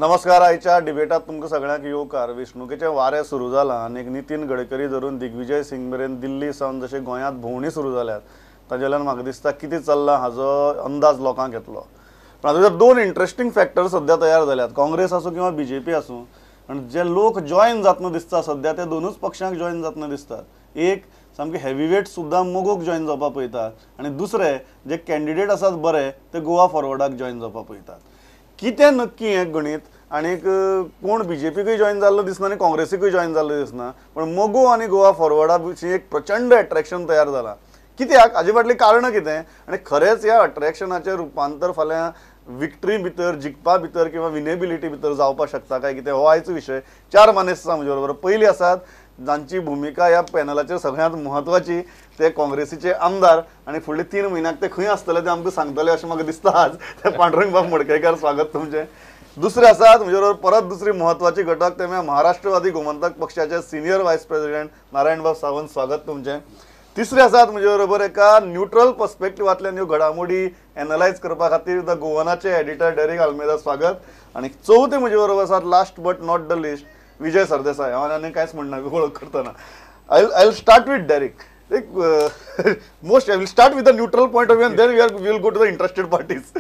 नमस्कार. आयच्या डिबेटात तुमकां सगळ्यांक येवकार. वेंचणुकेचें वारें सुरू जालां आनी नितीन गडकरी धरून दिग्विजय सिंग मेरेन दिल्ली सावन जशे गोंयांत भोंवडी सुरू जाल्यात ताजेल्यान म्हाका दिसता कितें चल्लां हाजो अंदाज लोकांक येतलो. पण हातूंत दोन इंट्रस्टिंग फॅक्टर सद्या तयार जाल्यात, काँग्रेस आसूं किंवा बीजेपी आसूं. आनी जे लोक जॉयन जातना दिसता सद्या ते दोनूच पक्षांक जॉयन जातना दिसतात. एक सामके हेवीवेट सुद्दां मोगोक जॉयन जावपा पळयतात आनी दुसरे जे कॅन्डिडेट आसात बरे ते गोवा फॉरवर्डाक जॉयन जावपा पळयतात. कितें नक्की हें गणित आनीक कोण बीजेपीकूय जॉयन जाल्लो दिसना आनी काँग्रेसीकूय जॉयन जाल्लो दिसना, पण मोगो आनी गोवा फॉरवर्डा विशीं एक प्रचंड अट्रॅक्शन तयार जालां. कित्याक हाजे फाटलीं कारणां कितें आनी खरेंच ह्या अट्रॅक्शनाचें रुपांतर फाल्यां विक्ट्री भितर, जिखपा भितर किंवा विनेबिलिटी भितर जावपाक शकता काय कितें, हो आयचो विशय. चार मानेस्त आसा म्हजे बरोबर. पयलीं आसात जांची भुमिका ह्या पॅनलाचेर सगळ्यांत म्हत्वाची, ते काँग्रेसीचे आमदार आनी फुडले 3 म्हयन्याक ते खंय आसतले ते आमकां सांगतले अशें म्हाका दिसता आज. ते पांडुरंग बाब मडकयकार, स्वागत तुमचें. दुसरे आसात म्हजे बरोबर परत दुसरी म्हत्वाची घटक, ते महाराष्ट्रवादी गोमंतक पक्षाचे सिनियर व्हायस प्रेसिडेंट नारायण बाब सावंत, स्वागत तुमचें. तिसरे आसात म्हजे बरोबर एका न्यूट्रल पर्स्पेक्टिवांतल्यान ह्यो घडामोडी एनालायज करपा खातीर द गोवनाचे एडिटर डेरेक आल्मेदा, स्वागत. आनी चवथे म्हजे बरोबर आसात last but not the list Vijay Sardesai. हांव आनी कांयच म्हणना वळख करतना. I will start with Derek. Most I will start with the neutral point of view and then we will go to the interested parties.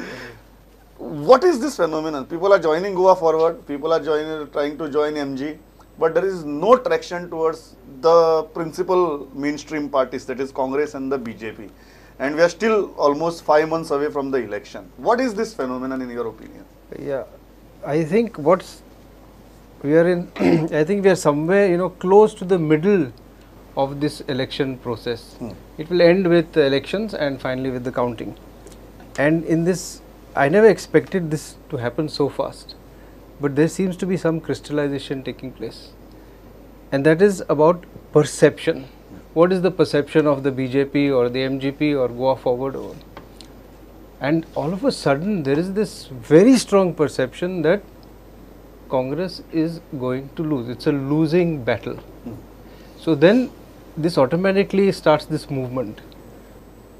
What is this phenomenon? People are joining Goa Forward, people are trying to join MG, but there is no traction towards the principal mainstream parties, that is Congress and the BJP. And we are still almost 5 months away from the election. What is this phenomenon in your opinion? Yeah, I think we are in, I think we are somewhere, close to the middle of this election process. It will end with elections and finally with the counting. And in this, I never expected this to happen so fast. But there seems to be some crystallization taking place. And that is about perception. What is the perception of the BJP or the MGP or Goa Forward? And all of a sudden, there is this very strong perception that Congress is going to lose. It's a losing battle. So then, this automatically starts this movement.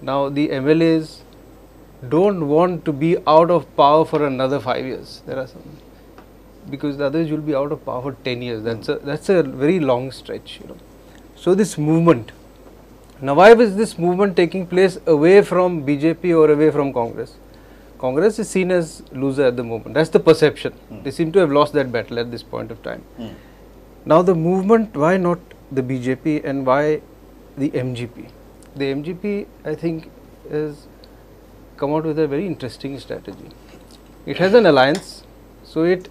Now the MLAs don't want to be out of power for another 5 years. There are some, because the others will be out of power for 10 years. That's a very long stretch, So this movement. Now why is this movement taking place away from BJP or away from Congress? Congress is seen as loser at the moment. That's the perception. They seem to have lost that battle at this point of time. Now the movement, why not the BJP and why the MGP? The MGP, I think, has come out with a very interesting strategy. It has an alliance, so it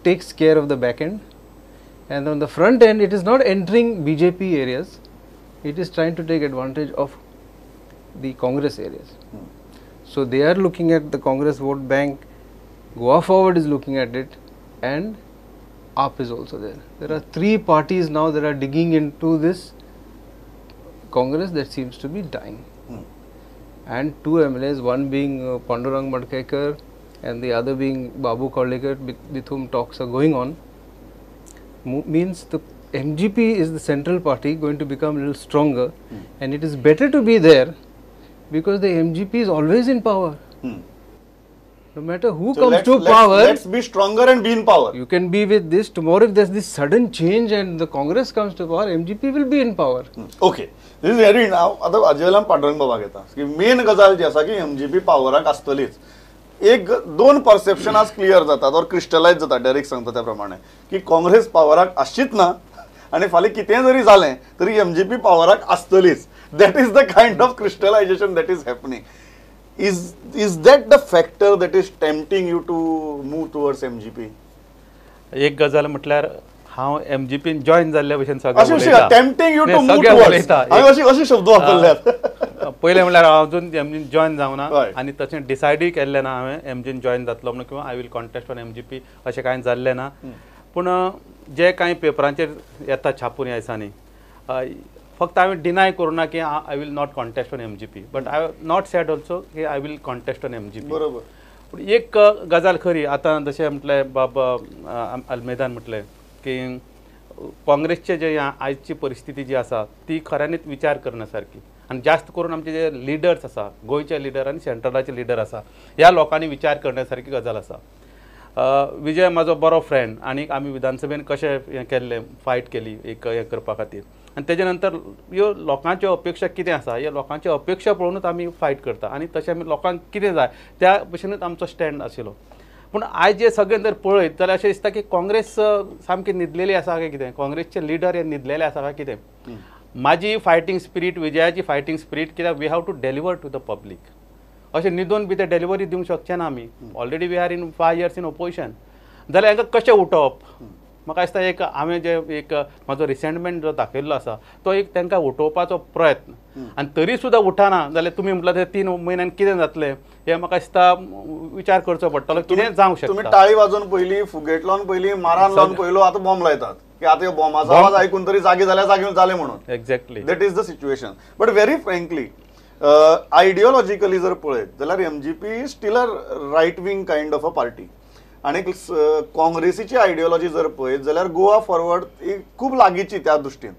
takes care of the back end, and on the front end, it is not entering BJP areas. It is trying to take advantage of the Congress areas. So they are looking at the Congress vote bank. Goa Forward is looking at it, and AAP is also there. There are 3 parties now that are digging into this Congress that seems to be dying. And 2 MLAs, one being Pandurang Madkekar and the other being Babu Kolekar, with whom talks are going on, means the MGP is the central party going to become a little stronger, and it is better to be there because the MGP is always in power. No matter who comes to power, let's be stronger and be in power. You can be with this. Tomorrow, if there's this sudden change and the Congress comes to power, MGP will be in power. Okay. This is very now. आता अजयला पांडुरंग बाबा घेता की main गजाल जी आसा की MGP पावराक आसतलीच. एक 2 perception आज क्लियर जातात और क्रिस्टलाइज जाता. डेरेक सांगता त्या प्रमाणे की काँग्रेस पावराक आसचीच ना आनी फाल्यां कितें जरी जालें तरी MGP पावराक आसतलीच. That is the kind of crystallization that is happening. Is that the factor that is tempting you to move towards MGP? एक गजाल म्हटल्यार हांव MGP जॉइन जाल्ल्या भशेन सगळ्यांक उलयता. Tempting you to move towards. हांवें अशी शब्द वापरल्यात. पयलें म्हटल्यार हांव अजून MG जॉइन जावना आनी तशें डिसायडूय केल्लें ना हांवें MG जॉइन जातलो म्हणून किंवा I will contest on MGP अशें कांय जाल्लें ना. पूण जे कांय पेपरांचेर येता छापून ह्या दिसांनी, फक्त हांवें डिनाय करूना की I will not contest on MGP, but I not said also की I will contest on MGP. बरोबर. पूण एक गजाल खरी, आतां जशें म्हटलें बाब आल्मेदान म्हटलें की काँग्रेसचे जे आयची परिस्थिती जी आसा ती खऱ्यांनीच विचार करण्यासारकी. आणि जास्त करून आमचे जे लिडर्स आसा, गोयचे लिडर आणि सेंट्रलाचे लिडर आसा, ह्या लोकांनी विचार करण्यासारखी गजाल आसा. विजय म्हाजो बरो फ्रेंड आनी आमी विधानसभेन कशें हें केल्लें फायट केली एक हें करपा खातीर आनी तेजे नंतर ह्यो लोकांच्यो अपेक्षा कितें आसा ह्या लोकांच्यो अपेक्षा पळोवनूच आमी फायट करता आनी तशें आमी लोकांक कितें जाय त्या भशेनूच आमचो स्टँड आशिल्लो पूण आयज जे सगळें जर पळयत जाल्यार अशें दिसता की काँग्रेस सामकी न्हिदलेली आसा काय कितें काँग्रेसचे लिडर हे न्हिदलेले आसा काय कितें माझी फायटींग स्पिरीट विजयाची फायटींग स्पिरीट कित्याक we have to deliver to the public अशें न्हिदून बी ते डेलिवरी दिवंक शकचे ना आमी already we are in 5 years in opposition जाल्यार हांकां कशें उठोवप म्हाका दिसता एक हांवें जे एक म्हाजो रिसेंटमेंट जो दाखयल्लो आसा तो एक तांकां उठोवपाचो प्रयत्न आनी तरी सुद्दां उठना जाल्यार तुमी म्हटलं ते 3 म्हयन्यान कितें जातलें हें म्हाका दिसता विचार करचो पडटलो कितें जावंक शकता तुम्ही टाळी वाजोवन पयलीं फुगेट लावन पयलीं मारान लावन पयलो आतां बॉम्ब लायतात की आतां बॉम्बाचो आवाज आयकून तरी जागे जालें म्हणून exactly that is the situation but very frankly ideologically जर पळयत जाल्यार MGP still a right wing kind of a party आणि काँग्रेसीची आयडियोलॉजी जर पळयत जाल्यार गोवा फॉरवर्ड खूब लागींची त्या दृश्टीन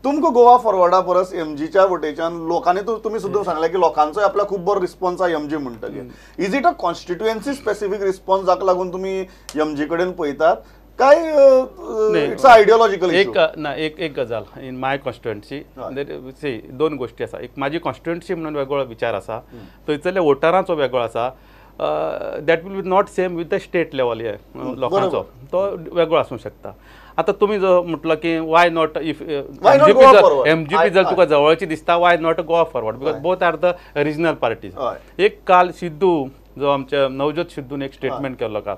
तुमकां गोवा फॉरवर्डा परस एमजीच्या वटेच्यान लोकांनी तुमी सुद्दां सांगलें की लोकांचो आपल्याक खूब बरो रिस्पॉन्स आहा एमजी म्हणटकीर is it a constituency specific response जाका लागून तुमी एमजी कडेन पळयतात काय इट्स आयडियोलॉजिकल एक गजाल इन माय कॉन्स्टिट्युएन्सी 2 गोष्टी आसा एक माझी कॉन्स्टिट्युएन्सी म्हणून वेगळो विचार आसा थंयसरल्या वोटरांचो वेगळो आसा that will be not same with the state level हे लोकांचो तो वेगळो आसूंक शकता आता तुम्ही जो म्हटलं की वाय नॉट इफ एमजीपी जर तुका जवळची दिसता why not Goa forward because both are the regional parties एक काल सिद्धू जो आमच्या नवजोत सिद्धून एक स्टेटमेंट केल्लो काल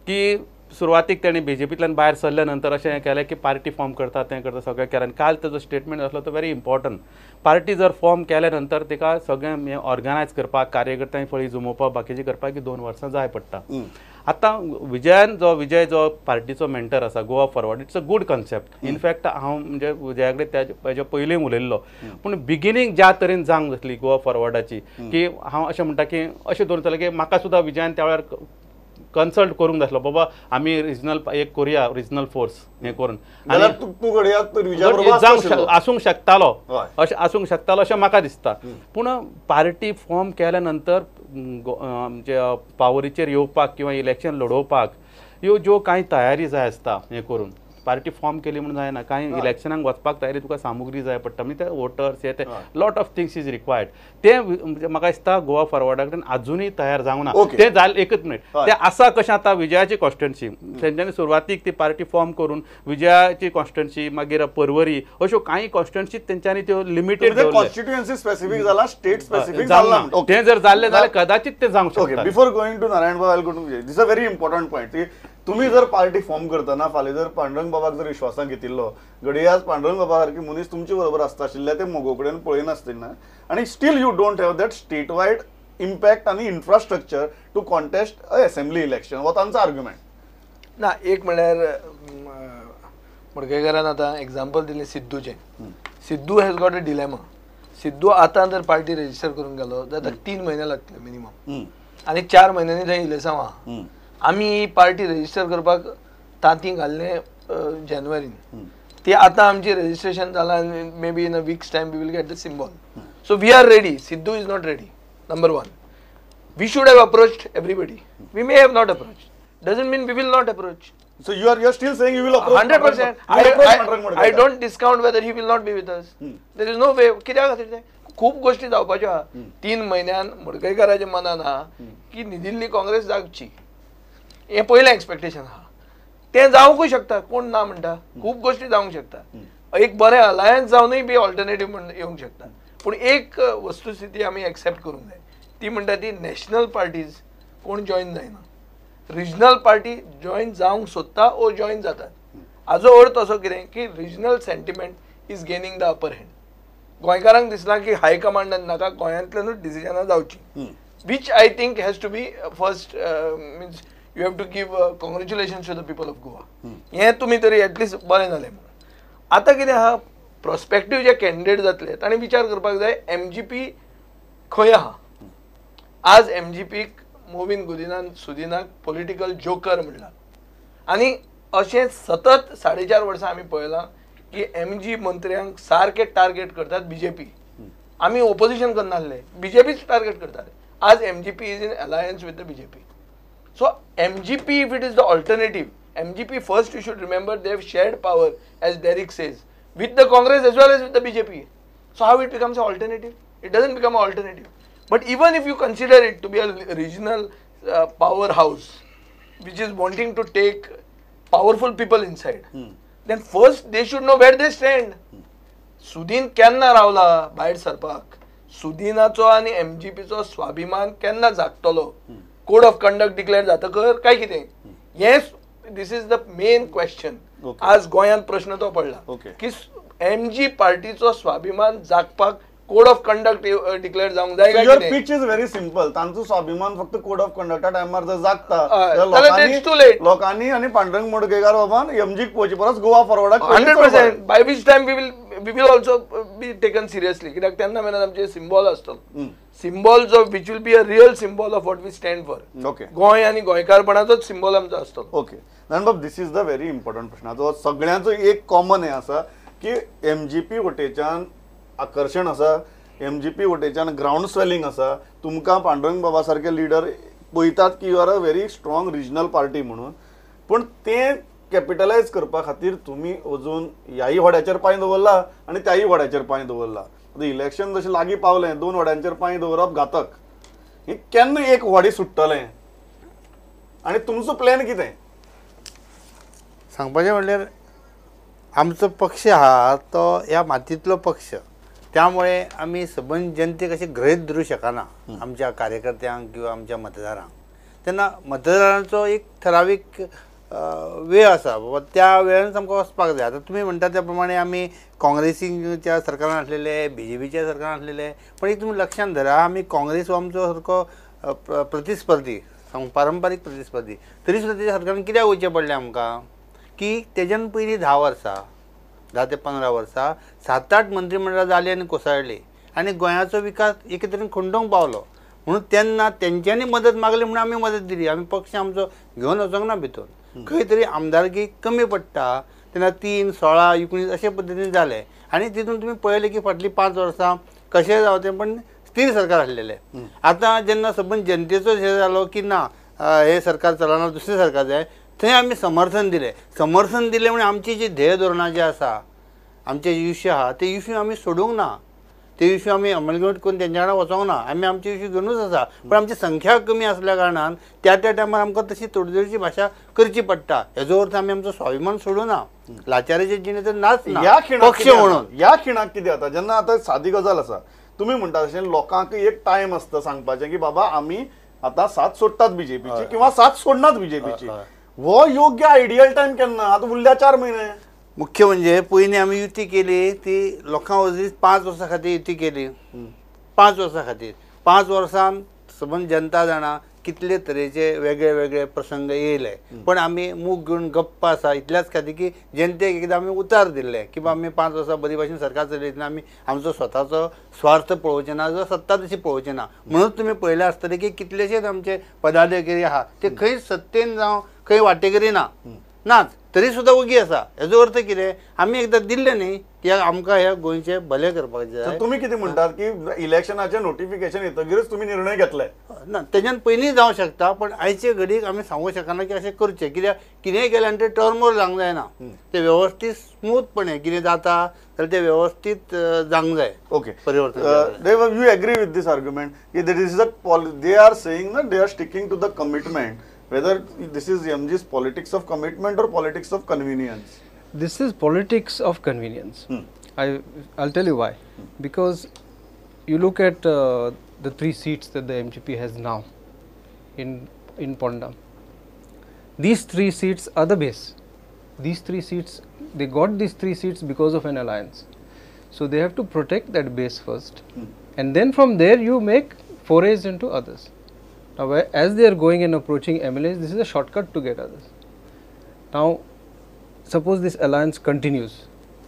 की सुरवातीक ताणें बीजेपींतल्यान भायर सरल्या नंतर अशें हें केलें की पार्टी फॉर्म करता तें करता सगळें केलें आनी काल तेजो स्टेटमेंट आसलो तो व्हेरी इम्पॉर्टंट पार्टी जर फॉर्म केल्या नंतर तिका सगळें हें ऑर्गनायज करपाक कार्यकर्त्यांक फळी जुमोवपाक बाकीचें करपाक 2 वर्सां जाय पडटा आतां विजय जो पार्टीचो मेंटर आसा Goa forward it's a good concept in fact हांव म्हणजे विजया कडेन तेज्या पयलीं उलयल्लो पूण बिगिनींग ज्या तरेन जावंक जातली गोवा फॉरवर्डाची की हांव अशें म्हणटा की अशें दवरतलें की म्हाका सुद्दां विजयान त्या वेळार कन्सल्ट करूंक जाय आसलो बाबा आमी रिजनल एक करुया रिजनल फोर्स हें करून आसूंक शकतालो अशें आसूंक शकतालो अशें म्हाका दिसता पूण पार्टी फॉर्म केल्या नंतर म्हणजे पावरीचेर येवपाक किंवा इलेक्शन लडोवपाक ह्यो ज्यो कांय तयारी जाय आसता हें करून पार्टी फॉर्म केली म्हणून जायना कांय इलेक्शनाक वचपाक तयारी तुका सामुग्री जाय पडटा म्हणजे ते वोटर्स हे ते lot of things is required ते म्हाका दिसता गोवा फॉरवर्डा कडेन अजूनय तयार जावंक ना ते जालें एकच मिनीट ते आसा कशें आतां विजयाची कॉन्स्टिट्युएन्सी तेंच्यांनी सुरवातीक ती पार्टी फॉर्म करून विजयाची कॉन्स्टिट्युएन्सी मागीर पर्वरी अश्यो कांय कॉन्स्टिट्युएन्सी तेंच्यांनी त्यो लिमिटेड कॉन्स्टिट्युएन्सी स्पेसिफीक जाला स्टेट स्पेसिफिक जाला ते जर जाल्ले जाल्यार कदाचित ते जावंक शकता बिफोर गोइंग टू नारायण बाबा this a very important point तुम्ही जर पार्टी फॉर्म करतना फाल्यां जर पांडुरंग बाबाक जर विश्वासान घेतिल्लो घडये आज पांडुरंग बाबा सारकी मनीस तुमचे बरोबर आसता आशिल्ले ते मोगो कडेन पळयनासतना आनी still you don't have that state wide impact आनी infrastructure to contest a assembly election हो तांचो आर्ग्युमेंट ना एक म्हणल्यार मडकयकारान आतां एग्जाम्पल दिलें सिद्धूचें Sidhu has got a dilemma Sidhu आतां जर पार्टी रेजिस्टर करून गेलो जाल्यार 3 म्हयने लागतले मिनिमम आनी 4 म्हयन्यांनी थंय इलेक्शन आहा आमी पार्टी रेजिस्टर करपाक तांती घाल्ले जानेवारीन ती आतां आमची रेजिस्ट्रेशन जालां आनी may be in a weeks time we will get the symbol so we are ready Siddhu is not ready number 1 we should have approached everybody we may have not approached doesn't mean we will not approach So you are still saying you will approach 100%. I don't discount whether he will not be with us. There is no way. कित्याक खातीर ते खूब गोष्टी जावपाच्यो आहा 3 म्हयन्यान मडकयकाराच्या मनान आहा की न्हिदिल्ली काँग्रेस जागची हे पयलें एक्सपेक्टेशन आहा तें जावंकूय शकता कोण ना म्हणटा खूब गोष्टी जावंक शकता एक बरें अलायन्स जावनूय बी ऑल्टरनेटीव म्हणून येवंक शकता पूण एक वस्तुस्थिती आमी एक्सेप्ट करूंक जाय ती म्हणटा ती नॅशनल पार्टीज कोण जॉईन जायना रिजनल पार्टी जॉईन जावंक सोदता ओ जॉईन जातात हाजो अर्थ असो कितें की regional sentiment is gaining the upper hand गोंयकारांक दिसना की हाय कमांडान नाका गोंयांतल्यानूच डिसिजनां जावची which I think has to be first means you have to give congratulations to the people of Goa हें तुमी तरी एटलिस्ट बरें जालें म्हणून आतां कितें आहा प्रॉस्पेक्टीव जे कॅन्डिडेट जातले ताणें विचार करपाक जाय एमजीपी खंय आहा आज एमजीपीक मोविन सुदिनाक पॉलिटिकल जोकर म्हणला आनी अशें सतत 4.5 वर्सां आमी पळयलां की एमजी मंत्र्यांक सारके टार्गेट करतात बीजेपी आमी ओपोजिशन करनासले बीजेपीच टार्गेट करताले आज MGP is in alliance with the BJP So MGP, if it is the alternative, MGP first you should remember they have shared power, as Derek says, with the Congress as well as with the BJP. So how it becomes an alternative? It doesn't become an alternative. But even if you consider it to be a regional powerhouse, which is wanting to take powerful people inside, then first they should know where they stand. Sudin केन्ना रावला भायर सरपाक, सुदीनाचो आनी एमजीपीचो स्वाभिमान केन्ना जागतलो, code of conduct declare जातकर काय कितें, हें दिस इज द मेन क्वेश्चन. आज गोंयांत प्रश्न तो पडला की एमजी पार्टीचो स्वाभिमान जागपाक कोड ऑफ कंडक्ट डिक्लेअर जावंक जाय काय कितें. Pitch is very simple. तांचो स्वाभिमान फक्त कोड ऑफ कंडक्टा टायमार जर जागता लोकांनी आणि पांडुरंग मोडकेकार बाबान एमजीक पळोवची परस गोवा फॉरवर्डाक 100%. By which time we will also be taken seriously, कित्याक तेन्ना मेरेन आमचे सिंबॉल आसतलो, सिंबॉल जो which will be a real symbol of what we stand for. Okay, Goem आणि गोंयकारपणाचोच सिंबॉल आमचो आसतलो. ओके बाब, this is the very important प्रश्न. तो सगळ्यांचो एक कॉमन हे आसा की एमजीपी वटेच्यान आकर्षण आसा, एमजीपी वटेच्यान ग्राउंड स्वेलिंग आसा. तुमकां पांडुरंग बाबा सारखे लिडर पळयतात की you are a very strong regional party म्हणून, पण ते कॅपिटलायज करपा खातीर तुम्ही अजून ह्याही व्हड्याचेर पांय दवरला आनी त्याही व्हड्याचेर पांय दवरला. इलेक्शन जशें लागीं पावलें, 2 व्हड्यांचेर पांय दवरप घातक. हे केन्ना एक व्हडी सुट्टलें आनी तुमचो प्लॅन कितें? सांगपाचें म्हणल्यार आमचो पक्ष आहा तो ह्या मातयेंतलो पक्ष, त्यामुळे आमी सबंद जनतेक अशें गृहीत धरूं शकना आमच्या कार्यकर्त्यांक किंवा आमच्या मतदारांक. तेन्ना मतदारांचो एक ठरावीक वेळ आसा बाबा, त्या वेळान आमकां वचपाक जाय. आतां तुमी म्हणटा त्या प्रमाणे आमी काँग्रेसीच्या सरकारान आसलेले, बीजेपीच्या सरकारान आसलेले, पण एक तुमी लक्षांत धरा, आमी काँग्रेस हो आमचो सारको प्रतिस्पर्धी, पारंपारीक प्रतिस्पर्धी, तरी सुद्दां तेच्या सरकारान कित्याक वयचें पडलें आमकां की तेज्यान पयलीं 10 वर्सां 10 ते 15 वर्सां 7-8 मंत्रिमंडळां जाली आनी कोसळ्ळी आनी गोंयाचो विकास एके तरेन खंडोवंक पावलो. म्हणून तेन्ना तेंच्यांनी मदत मागली म्हणून आमी मदत दिली. आमी पक्ष आमचो घेवन वचोंक ना भितर. खंय तरी आमदारकी कमी पडटा तेन्ना 3, 16, 19 अशे पद्दतीन जाले आनी तितून तुमी पळयलें की फाटलीं 5 वर्सां कशें जावं पण स्थिर सरकार आसलेलें. आतां जेन्ना सबंद जनतेचो हे जालो की ना हे सरकार चलना, दुसरें सरकार जाय, थंय आमी समर्थन दिलें. समर्थन दिलें म्हणजे आमची जी ध्येय धोरणां जी आसा, आमचे इश्यू आहा ते इश्यू आमी सोडूंक ना, ते इश्यू आमी अमलगट करून तेंच्या वांगडा वचोंक ना. आमी आमचे इश्यू घेवनूच आसा, पण आमची संख्या कमी आसल्या कारणान त्या टायमार आमकां तशी तोडजोडीची भाशा करची पडटा. हेजो अर्थ आमी आमचो स्वाभिमान सोडूं ना, लाचाराचे जिणे तर नाच ना पक्ष म्हणून. ह्या खिणाक कितें जाता जेन्ना आतां सादी गजाल आसा, तुमी म्हणटा तशें लोकांक एक टायम आसता सांगपाचें की बाबा आमी आतां साथ सोडटात बीजेपीची किंवा साथ सोडनात बीजेपीची. हो योग्य आयडियल टायम केन्ना? आतां उरल्या 4 महिने. मुख्य म्हणजे पयलीं आमी युती केली ती लोकां वरवीं 5 वर्सां खातीर युती केली. 5 वर्सां खातीर 5 वर्सान सबंद जनता जाणा कितले तरेचे वेगळे वेगळे प्रसंग येयले, पण आमी मूग घेवन गप्प आसा इतल्याच खातीर की जनतेक एकदां आमी उतार दिल्ले की बाबा आमी 5 वर्सां बरी भाशेन सरकार चलयतना आमी आमचो स्वताचो स्वार्थ पळोवचे ना, जो सत्ता तशी पळोवचे ना. म्हणून तुमी पळयलें आसतलें की कितलेशेच आमचे पदाधिकारी आहा ते खंय सत्तेन जावं खंय वांटेकरी नाच, तरी सुद्दां ओगी आसा. हेजो अर्थ कितें? आमी एकदां दिल्लें न्ही की आमकां ह्या गोंयचे भले करपाक जाय. तुमी कितें म्हणटात की इलेक्शनाचें नोटिफिकेशन येतकीरच तुमी निर्णय घेतले? ना, तेज्यान पयलीं जावं शकता, पण आयचे घडीक आमी सांगूंक शकना की अशें करचें, कित्याक कितेंय केलें आनी तें टर्म ओवर जावंक जायना. तें वेवस्थीत स्मूथपणे कितें जाता जाल्यार तें वेवस्थीत जावंक जाय. ओके, परिवर्तन. You agree with this argument की this is they are saying ना, they are sticking to the commitment, whether this is MG's politics of commitment or politics of convenience? This is politics of convenience. I'll tell you why. Because you look at the 3 seats that the MGP has now in Ponda. These 3 seats are the base. These 3 seats, they got these 3 seats because of an alliance. So they have to protect that base first, and then from there you make forays into others. Now, as they are going and approaching MLAs, this is a shortcut to get others. Now, suppose this alliance continues.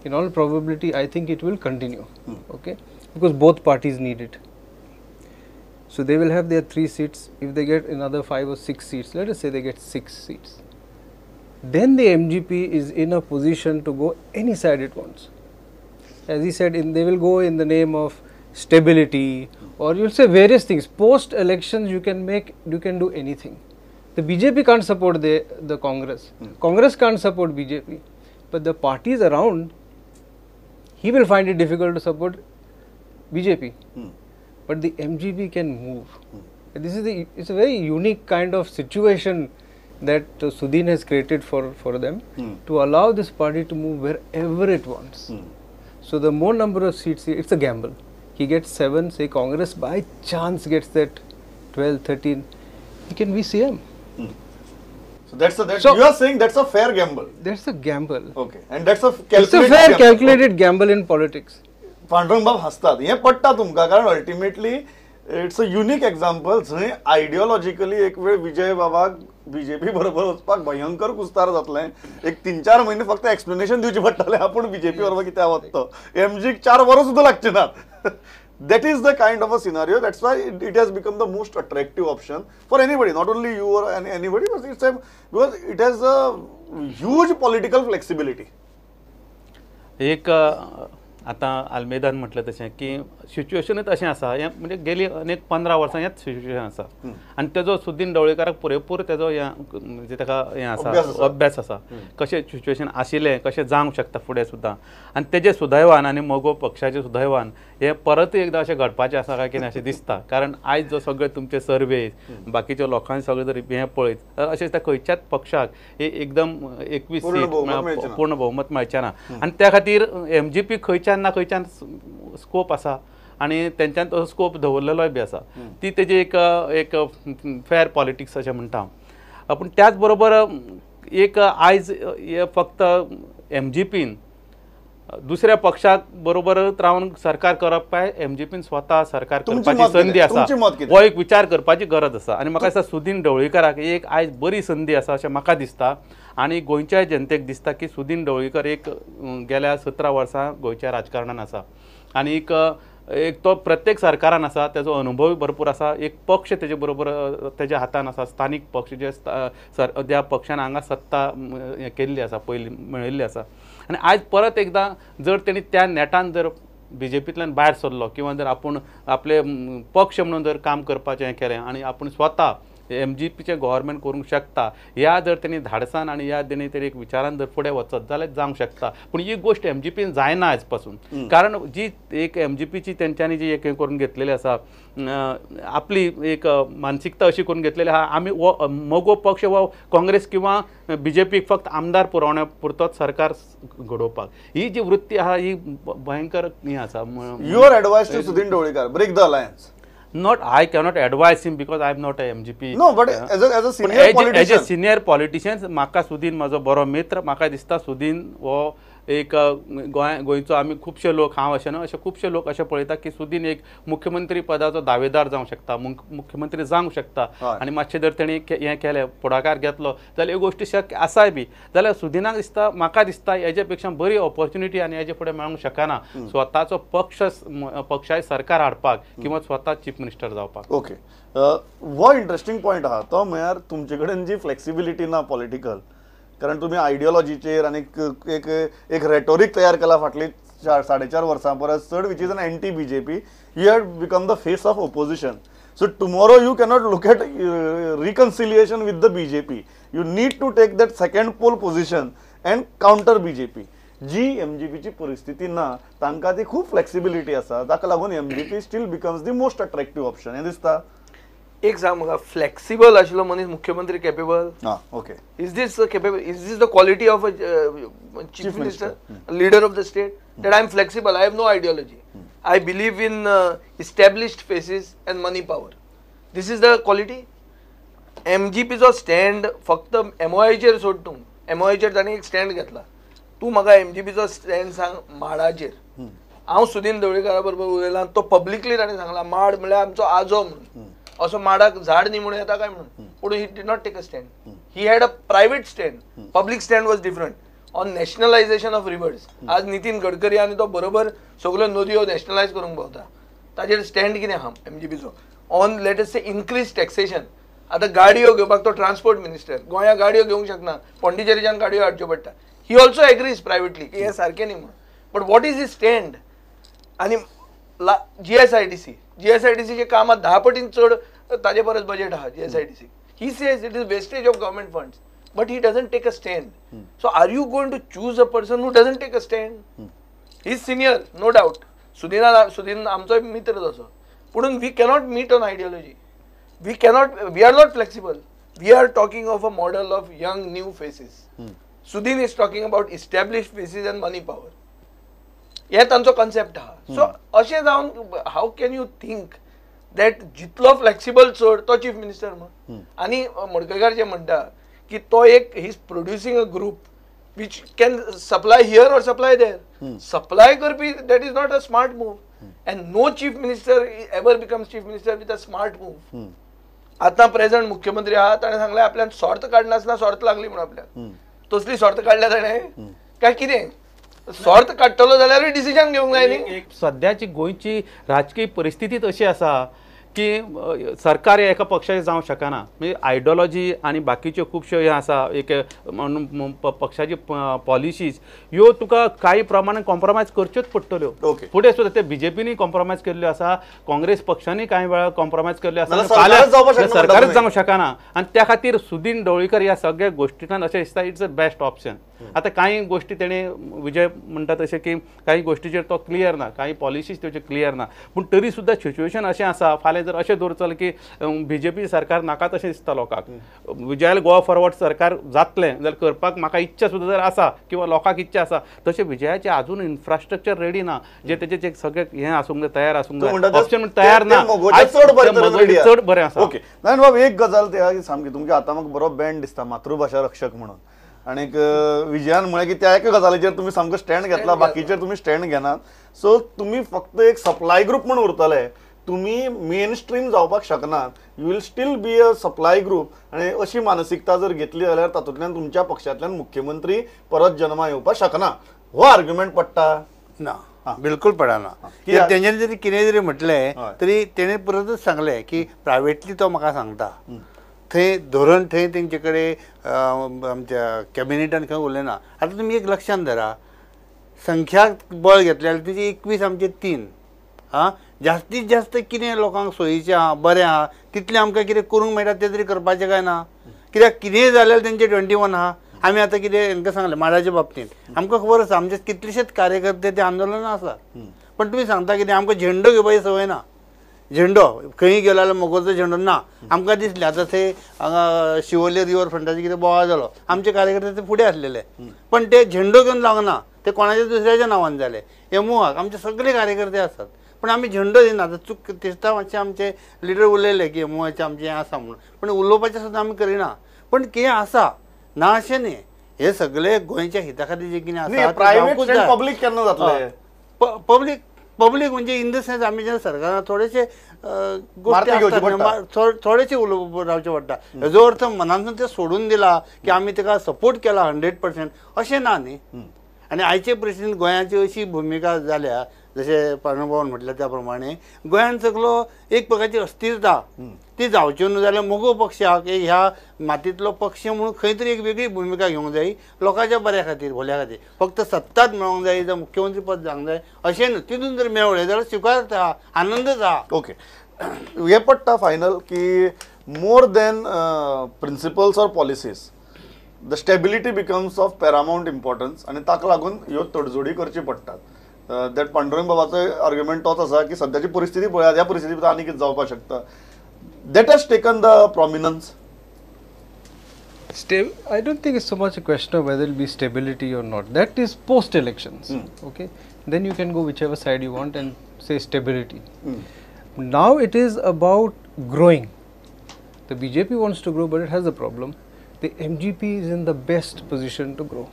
In all probability, I think it will continue, okay? Because both parties need it. So they will have their 3 seats. If they get another 5 or 6 seats, let us say they get 6 seats, then the MGP is in a position to go any side it wants. As he said, they will go in the name of stability, or you'll say various things. Post elections you can do anything. The BJP can't support the Congress. Congress can't support BJP. But the parties around, he will find it difficult to support BJP. But the MGP can move. This is it's a very unique kind of situation that Sudhin has created for them to allow this party to move wherever it wants. So the more number of seats, it's a gamble. He gets 7, say Congress by chance gets that 12, 13, he can be CM. So you are saying that's a fair gamble. That's a gamble. Okay, and that's a It's a fair calculated gamble in politics. Pandurang बाब हसतात हे पडटा तुमकां कारण ultimately it's a unique example जंय आयडियोलॉजिकली एक वेळ विजय बाबाक बीजेपी बरोबर वचपाक भयंकर कुस्तार जातलें एक 3-4 महिने फक्त एक्सप्लेनेशन दिवचे पडटलें आपूण बीजेपी बरोबर कित्याक वचतो एमजीक 4 वर्सां सुद्दां लागचे नात that is the kind of a scenario. That's why it has become the most attractive option for anybody, not only you or anybody, but because it has a huge political flexibility. एक आता आल्मेदान म्हटलं तशें की सिच्युएशनच अशें आसा हें म्हणजे गेली अनेक 15 वर्सां हेंच सिच्युएशन आसा आनी तेजो सुदीन ढवळीकाराक पुरेपूर तेजो म्हणजे ताका हें आसा अभ्यास आसा कशें सिच्युएशन आशिल्लें कशें जावंक शकता फुडें सुद्दां आनी तेजें सुदैवान आनी मोगो पक्षाचें सुदैवान हें परत एकदां अशें घडपाचें आसा काय कितें अशें दिसता कारण आयज जो सगळे तुमचे सर्वे बाकीच्या लोकांनी सगळें जर हें पळयत अशें त्या खंयच्याच पक्षाक हे एकदम 21 सीट पूर्ण भोवमत मेळचें ना आनी त्या खातीर एमजीपी खंयच्यान ना खंयच्यान स्कोप आसा आणि त्यांच्यान तो स्कोप दवरलेलोय बी आसा ती तेजी एक फेअर पॉलिटिक्स अशें म्हणटा पूण त्याच बरोबर एक आयज फक्त एमजीपीन दुसऱ्या पक्षाक बरोबरच रावन सरकार करप काय एमजीपीन स्वता सरकार करपाची संधी आसा हो एक विचार करपाची गरज आसा आनी म्हाका दिसता सुदीन ढवळीकाराक एक आयज बरी संधी आसा अशें म्हाका दिसता आनी गोंयच्या जनतेक दिसता की सुदीन ढवळीकर एक गेल्या 17 वर्सां गोंयच्या राजकारणान आसा आनी एक तो प्रत्येक सरकारान आसा तेजो अनुभव भरपूर आसा एक पक्ष तेजे बरोबर तेज्या हातान आसा स्थानीक पक्ष जे ज्या पक्षान हांगा सत्ता केल्ली आसा पयली मेळिल्ली आसा आनी आयज परत एकदां जर तेणी त्या नेटान जर बीजेपींतल्यान भायर सरलो किंवा जर आपूण आपले पक्ष म्हणून जर काम करपाचें हें केलें आनी आपूण स्वता एमजीपीचें गव्हर्मेंट करूंक शकता ह्या जर तेणी धाडसान आनी ह्या तेणी तरी एक विचारान जर फुडें वचत जाल्यार जावंक शकता पूण ही गोश्ट एमजीपीन जायना आयज पासून कारण जी एक एमजीपीची तेंच्यांनी जी एक करून घेतलेली आसा आपली एक मानसिकता अशी करून घेतलेली आहा आमी मोगो पक्ष वा काँग्रेस किंवा बीजेपीक फक्त आमदार पुरवण्या पुरतोच सरकार घडोवपाक ही जी वृत्ती आहा ही भयंकर ही आसा your advice to Sudin Dhavalikar break the alliance Not, I cannot advise him because I am not a MGP. No, but as a senior politician. As a senior politician, म्हाका सुदीन म्हजो बरो मित्र म्हाका दिसता सुदीन हो एक गोंयचो आमी खुबशे लोक हांव अशें न्हय अशे खुबशे लोक अशें पळयता की सुदीन एक मुख्यमंत्री पदाचो दावेदार जावंक शकता मुख्यमंत्री जावंक शकता आनी मातशें जर तेणी हें केलें फुडाकार घेतलो जाल्यार ह्यो गोश्टी शक्य आसाय बी जाल्यार सुदिनाक दिसता म्हाका दिसता हेजे पेक्षा बरी ऑपॉर्च्युनिटी आनी हेजे फुडें मेळूंक शकना स्वताचो पक्षाय सरकार हाडपाक किंवा स्वता चीफ मिनिस्टर जावपाक. ओके हो इंटरेस्टिंग पॉयंट आहा तो म्हळ्यार तुमचे कडेन जी फ्लेक्सिबिलिटी ना पॉलिटिकल कारण तुम्ही आयडियोलॉजीचेर आनी एक रेटोरीक तयार केला फाटली 4.5 वर्सां परस चड which is an anti BJP you have become the face of opposition so tomorrow you cannot look at reconciliation with the BJP you need to take that second pole position and counter BJP जी एमजीपीची परिस्थिती ना तांकां ती खूब flexibility आसा ताका लागून MGP still becomes the most attractive option हें दिसता. एक सांग म्हाका फ्लेक्सिबल आशिल्लो मनीस मुख्यमंत्री capable okay is this the quality of a chief minister leader of the state that I am flexible, I have no ideology. I believe in established faces and money power. This is the quality. MGP जो stand फक्त MOI सोड तूं MOI ताणें एक stand घेतला तूं म्हाका MGP जो स्टँड सांग माडाचेर हांव सुदीन ढवळीकारा बरोबर उलयलां तो पब्लिकली ताणें सांगला माड म्हळ्यार आमचो आजो म्हणून असो माडाक झाड न्ही म्हणून येता काय म्हणून पूण he did not take a stand he had a private stand public stand was different on nationalisation of rivers आज नितीन गडकरी आनी तो बरोबर सगळ्यो नदयो नॅशनलायज करूंक भोंवता ताजेर स्टँड कितें आहा एमजीपीचो on let us say increase taxation आतां गाडयो घेवपाक तो ट्रान्सपोर्ट मिनिस्टर गोंया गाडयो घेवंक शकना पॉंडिचेरीच्यान गाडयो हाडच्यो पडटा ही ऑल्सो एग्रीज प्रायवेटली की हें सारकें न्ही म्हणून but what is he stand आनी जीएसआयटीसीचे कामां 10 पटीन चड ताजे परस बजेट आहा जीएसआयटीसी He says it is wastage of government funds, but he doesn't take a stand. So are you going to choose a person who doesn't take a stand? He is senior, no doubt. Sudhin आमचो मित्र तसो. But we cannot meet on ideology. We are not flexible. We are talking of a model of young new faces. Sudhin is talking about established faces and money power. हे तांचो concept आहा. So अशें जावन how can you think that जितलो flexible चड तो chief minister म्हण. आनी मडकयकार जे म्हणटा की तो एक he is producing a group which can supply here or supply there. Supply Karpi that is not a smart move. And no chief minister ever becomes chief minister with a smart move. आता present मुख्यमंत्री आहात ताणें सांगलें आपल्यान स्वार्थ काडनासतना स्वार्थ लागली म्हणून आपल्याक. तसली स्वार्थ काडल्या ताणें काय कितें स्वार्थ काडटलो जाल्यार डिसिजन घेवंक जाय न्ही. सध्याची गोंयची राजकीय परिस्थितीच अशी आसा की सरकार एका पक्षाचे जावंक शकना. म्हणजे आयडियोलॉजी आनी बाकीच्यो खुबश्यो हे आसा एक पक्षाची पॉलिसीज ह्यो तुका काही प्रमाणात कॉम्प्रोमायज करच्योच पडटल्यो. फुडें सुद्दां ते बीजेपीनी कॉम्प्रोमायज केल्ल्यो आसा, काँग्रेस पक्षांनी कांय वेळा कॉम्प्रोमायज केल्ल्यो आसा, सरकारच जावंक शकना. आनी त्या खातीर सुदीन ढवळीकर ह्या सगळ्या गोश्टींतल्यान अशें दिसता इट्स अ बेस्ट ऑप्शन. आतां कांय गोश्टी तेणे विजय म्हणटा तशें की काही गोश्टीचेर तो क्लियर ना, काही पॉलिसीज तेचे क्लियर ना. पूण तरी सुद्दां सिच्युएशन अशें आसा फाल्यां जर अशें दवरतलो की बीजेपी सरकार नाका तशें दिसता लोकांक. विजयाल गोवा फॉरवर्ड सरकार जातलें जाल्यार करपाक म्हाका इच्छा सुद्दां जर आसा किंवा लोकांक इच्छा आसा तशें विजयाचें आजून इन्फ्रास्ट्रक्चर रेडी ना जे तेचे सगळें हें आसूंक जाय, तयार आसूंक जाय. ऑप्शन तयार ना, चड बरें आसा. ओके नारायण बाब, एक गजाल ते सामकी तुमच्या आतां म्हाका बरो बँड दिसता मातृभाशा रक्षक म्हणून. आणि विजयान म्हळें की त्या एका गजालीचेर तुमी सामको स्टँड घेतला, बाकीचेर तुमी स्टँड घेनात. सो तुमी फक्त एक सप्लाय ग्रुप म्हणून उरतले, तुम्ही मेन स्ट्रीम जावपाक शकनात. You will still be a supply group. आणि अशी मानसिकता जर घेतली जाल्यार तातूंतल्यान तुमच्या पक्षांतल्यान मुख्यमंत्री परत जन्मा येवपाक शकना. हो आर्ग्युमेंट पडटा ना? बिलकुल पडना. तेंच्यांनी जरी कितें जरी म्हटलें तरी तेणें परतच सांगलें की प्रायवेटली तो म्हाका सांगता. थंय धोरण थंय तेंचे कडेन आमच्या कॅबिनेटान खंय उलयना. आतां तुमी एक लक्षांत धरा, संख्याक बळ घेतले जाल्यार तुजी 21 आमचे 3. जास्तीत जास्त कितें लोकांक सोयीचें आहा, बरें आहा तितलें आमकां कितें करूंक मेळटा तें तरी करपाचें काय ना? कित्याक कितेंय जाल्यार तेंचे 21 आहा. आमी आतां कितें हांकां सांगलें माडाच्या बाबतींत आमकां खबर आसा आमचे कितलेशेच कार्यकर्ते ते आंदोलनां आसा. पण तुमी सांगता कितें आमकां झेंडो घेवपाची संवय ना. झेंडो खंय गेलो जाल्यार मोगोचो झेंडो ना. आमकां दिसलें आतां थंय हांगा शिवोले रिवर फ्रंटाचेर कितें बोवाळ जालो, आमचे कार्यकर्ते ते फुडें आसलेले, पण ते झेंडो घेवन जावंक ना, ते कोणाच्या दुसऱ्याच्या नांवान जाले. एमुआक आमचे सगळे कार्यकर्ते आसात पण आमी झेंडो दिना. आतां चूक दिसता मातशें आमचे लिडर उलयले की एमुआचें आमचें हें आसा म्हणून, पण उलोवपाचें सुद्दां आमी करिना. पण कितें आसा ना अशें न्ही, हे सगळे गोंयच्या हिता खातीर जे कितें आसा पब्लीक केन्ना जातलें. पब्लीक म्हणजे इन द सेन्स आमी जेन्ना सरकारान थोडेशे गोश्टी थोडेशे उलोवप रावचे पडटा. हेजो अर्थ मनांतून ते सोडून दिला की आमी ताका सपोर्ट केला 100% अशें ना न्ही. आनी आयचे परिस्थितींत गोंयाची अशी भुमिका जाल्या जशें पार्णभवन म्हटल्या त्या प्रमाणे गोंयान सगळो एक प्रकारची अस्थिरता ती जावची न्हू जाल्यार मोगो पक्षाक ह्या मातींतलो पक्ष म्हणून खंय तरी एक वेगळी भुमिका घेवंक जाय लोकांच्या बऱ्या खातीर, भल्या खातीर. फक्त सत्ताच मेळोंक जाय जावं मुख्यमंत्री पद जावंक जाय अशें न्हू. तितून जर मेळ्ळें जाल्यार स्विकार आहा, आनंदच आहा. ओके हे पडटा फायनल की more than principles or policies the stability becomes of paramount importance. आणि ताका लागून ह्यो तडजोडी करची पडटात. दॅट पांडुरंग बाबाचो आर्ग्युमेंट तोच आसा की सद्याची परिस्थिती पळयात, ह्या परिस्थिती भितर आनी कितें जावपाक शकता. That has taken the prominence. I don't think it's so much a question of whether it will be stability or not. That is post elections. Okay, then you can go whichever side you want and say stability. Now it is about growing. The BJP wants to grow, but it has a problem. The MGP is in the best position to grow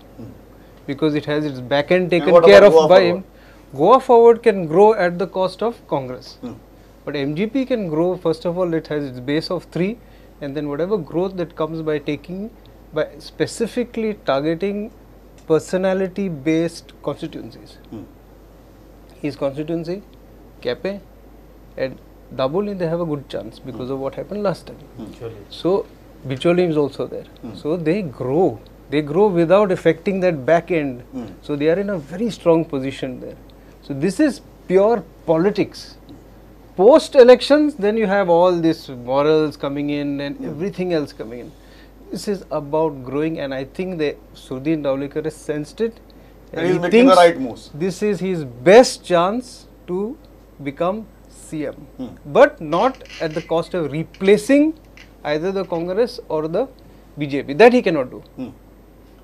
because it has its back end taken care of by him. Goa Forward can grow at the cost of Congress, but MGP can grow. First of all, it has its base of 3. And then whatever growth that comes by specifically targeting personality based constituencies. His constituency, Kepe and Daboli, they have a good chance because of what happened last time. So Bicholi is also there. So they grow without affecting that back end. So they are in a very strong position there. So this is pure politics. post elections, then you have all this morals coming in and everything else coming in. This is about growing, and I think that Sudhin Ravlikar has sensed it, And he's he making the thinks right moves. this is his best chance to become CM, but not at the cost of replacing either the Congress or the BJP. That he cannot do.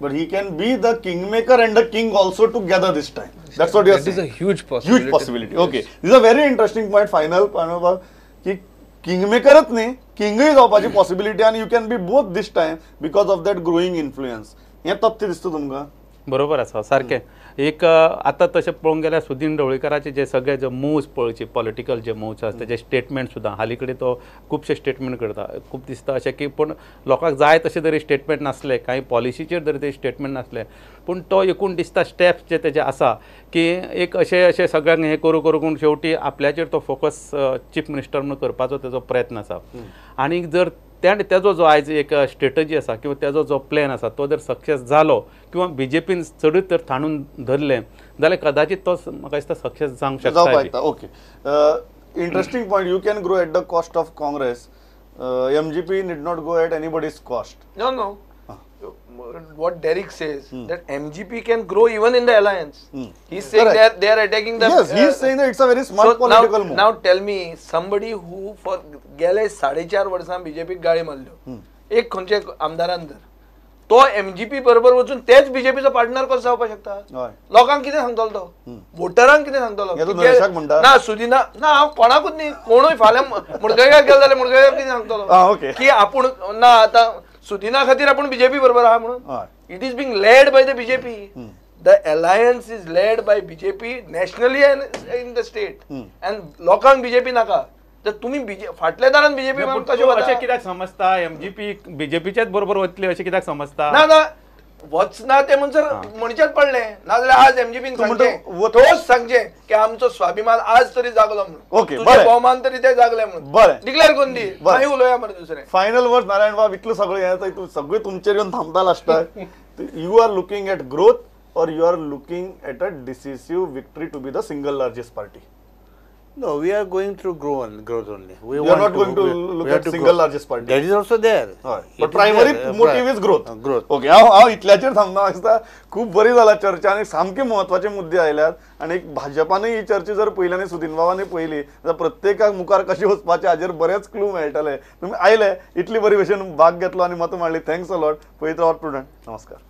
But he can be the kingmaker and the king also together this time. That's what you're That is saying. a huge possibility. Huge possibility. Okay. This is a very interesting point. Final की किंगमेकरच नाही किंगही जावपाची possibility आणि you can be both this time because of that growing influence हें तथ्य दिसता तुमकां. बरोबर आसा सारकें. एक आतां तशें पळोवंक गेल्यार सुदीन ढवळीकराचे जे सगळे जे मूव्स पळोवचे पॉलिटिकल जे मूव्स आसा तेजे स्टेटमेंट सुद्दां हालीं कडेन तो खुबशे स्टेटमेंट करता. खूब दिसता अशें की पूण लोकांक जाय तशें तरी स्टेटमेंट नासले, कांय पॉलिसीचेर तरी ते स्टेटमेंट नासले, पूण तो एकूण दिसता स्टेप्स जे तेजे आसा की एक अशें सगळ्यांक हें करून करून शेवटी आपल्याचेर तो फोकस चीफ मिनिस्टर म्हणून करपाचो तेजो प्रयत्न आसा. आनी जर तेजो जो आयज एक स्ट्रेटजी आसा किंवा तेजो जो प्लॅन आसा तो जर सक्सेस जालो किंवा बीजेपीन चडूच तर थाणून धरलें जाल्यार कदाचित तो म्हाका दिसता सक्सेस जावंक शकता. Okay. Interesting point. You can grow at the cost of Congress. MGP need not go at anybody's cost. No. What Derek says that MGP can grow even in the alliance. He's saying they are attacking the. Yes, he's saying that it's a very smart political move. Now tell me somebody who for गेले 4.5 वर्सां बीजेपीक गाळी मारल्यो एक खंयचे आमदारान धर तो MGP बरोबर वचून तेच बीजेपीचो पार्टनर कसो जावपाक शकता. लोकांक कितें सांगतलो तो वोटरांक कितें सांगतलो ना सुदिना ना हांव कोणाकूच न्ही कोणूय फाल्यां मुडगयकार गेलो जाल्यार मुडगयकार कितें सांगतलो की आपूण ना आतां सुदिना खातीर आपूण बीजेपी बरोबर आहा म्हणून. It is being led by the BJP. The alliance is led by BJP nationally in the state and लोकांक बीजेपी नाका. तर तुम्ही फाटल्या दारान बीजेपी अशें कित्याक समजता MGP बीजेपीच्याच बरोबर वतली अशें कित्याक समजता. ना वचना ते म्हणसर म्हणचेच पडले नाजाल्यार आज MGPन सांगचे सांगचे की आमचो स्वाभिमान आज तरी जागलो म्हणून. ओके भोवमान तरी ते जागले म्हणून डिक्लेअर करून दी मागीर उलोवया मरे दुसरें. फायनल वर्ड नारायण बाब इतलें सगळें सगळे तुमचेर येवन थांबता लास्टाक. You are looking at growth or you are looking at a decisive victory to be the single largest party? No, we are going through growth only. We are not going to look at single largest party. That is also there. But primary motive is growth. Growth. Okay. हांव इतल्याचेर थांबना दिसता. खूब बरी जाला चर्चा आनी सामके महत्वाचे मुद्दे आयल्यात आनी भाजपानूय ही चर्चा जर पयली आनी सुदीन बाबांनी पयली जाल्यार प्रत्येकाक मुखार कशें वचपाचें हाजेर बरेच क्लू मेळटले. तुमी आयले इतली बरी भशेन भाग घेतलो आनी मतां मांडली. Thanks a lot. पळयत रावात प्रुडंट. नमस्कार.